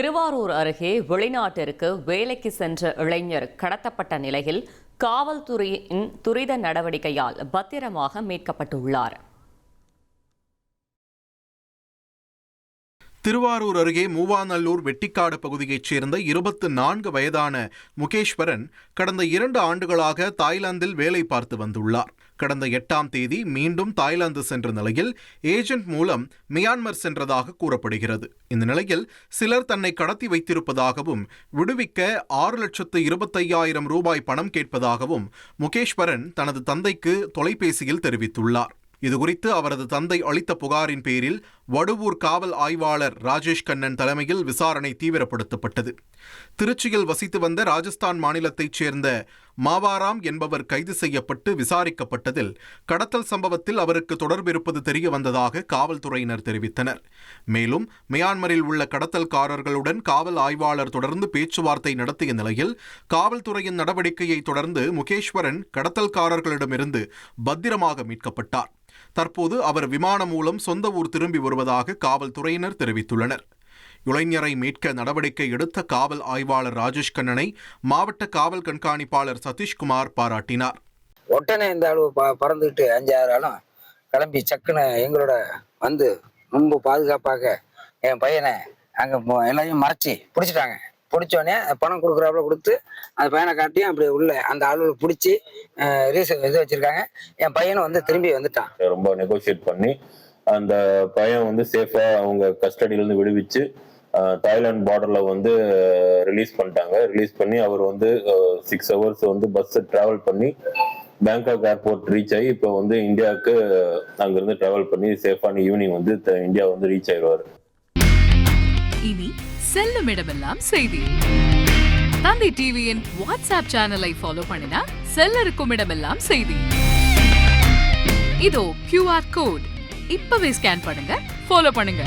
திருவாரூர் அருகே வெளிநாட்டிற்கு வேலைக்கு சென்ற இளைஞர் கடத்தப்பட்ட நிலையில் காவல்துறையின் துரித நடவடிக்கையால் பத்திரமாக மீட்கப்பட்டுள்ளார். திருவாரூர் அருகே மூவாநல்லூர் வெட்டிக்காடு பகுதியைச் சேர்ந்த 24 வயதான முகேஸ்வரன் கடந்த 2 ஆண்டுகளாக தாய்லாந்தில் வேலை பார்த்து வந்துள்ளார். கடந்த 8ஆம் தேதி மீண்டும் தாய்லாந்து சென்ற நிலையில் ஏஜென்ட் மூலம் மியான்மர் சென்றதாக கூறப்படுகிறது. இந்த நிலையில் சிலர் தன்னை கடத்தி வைத்திருப்பதாகவும் விடுவிக்க 6,25,000 ரூபாய் பணம் கேட்பதாகவும் முகேஸ்வரன் தனது தந்தைக்கு தொலைபேசியில் தெரிவித்துள்ளார். இதுகுறித்து அவரது தந்தை அளித்த புகாரின் பேரில் வடுவூர் காவல் ஆய்வாளர் ராஜேஷ் கண்ணன் தலைமையில் விசாரணை தீவிரப்படுத்தப்பட்டது. திருச்சியில் வசித்து வந்த ராஜஸ்தான் மாநிலத்தைச் சேர்ந்த மாவாராம் என்பவர் கைது செய்யப்பட்டு விசாரிக்கப்பட்டதில் கடத்தல் சம்பவத்தில் அவருக்கு தொடர்பு இருப்பது தெரிய வந்ததாக காவல்துறையினர் தெரிவித்தனர். மேலும் மியான்மரில் உள்ள கடத்தல்காரர்களுடன் காவல் ஆய்வாளர் தொடர்ந்து பேச்சுவார்த்தை நடத்திய நிலையில் காவல்துறையின் நடவடிக்கையை தொடர்ந்து முகேஸ்வரன் கடத்தல்காரர்களிடமிருந்து பத்திரமாக மீட்கப்பட்டார். தற்போது அவர் விமானம் மூலம் சொந்த ஊர் திரும்பி வருவதாக காவல்துறையினர் தெரிவித்துள்ளனர். இளைஞரை மீட்க நடவடிக்கை எடுத்த காவல் ஆய்வாளர் ராஜேஷ் கண்ணனை மாவட்ட காவல் கண்காணிப்பாளர் சதீஷ்குமார் பாராட்டினார். உடனே இந்த அளவு பறந்துக்கிட்டு 5-6 ஆளும் கிளம்பி சக்குன்னு எங்களோட வந்து ரொம்ப பாதுகாப்பாக என் பையனை அங்கே எல்லாரையும் மறைச்சி பிடிச்சிட்டாங்க. பிடிச்சோடனே பணம் கொடுக்குறாப்புல கொடுத்து அந்த பையனை காட்டியும் அப்படி உள்ள அந்த ஆளுகளை பிடிச்சி இது வச்சிருக்காங்க. என் பையனும் வந்து திரும்பி வந்துட்டான். ரொம்ப நெகோசியேட் பண்ணி அந்த பையன் வந்து சேஃபா அவங்க கஸ்டடியிலேருந்து விடுவிச்சு தாய்லாந்து பார்டர்ல வந்து ரிலீஸ் பண்ணிட்டாங்க. ரிலீஸ் பண்ணி அவர் வந்து 6 hours வந்து பஸ் டிராவல் பண்ணி பேங்காக் ஏர்போர்ட் ரீச் ஆகி இப்போ வந்து இந்தியாவுக்கு அங்கிருந்து டிராவல் பண்ணி சேஃபான ஈவினிங் வந்து இந்தியா வந்து ரீச் ஆயிடுவார். இனி செல்லும் இடமெல்லாம் செய்தி. தந்தி டிவியின் வாட்ஸ்அப் சேனலை ஃபாலோ பண்ணினா செல்லருக்கும் இடமெல்லாம் செய்தி. இதோ QR கோட் இப்பவே ஸ்கேன் பண்ணுங்க, ஃபாலோ பண்ணுங்க.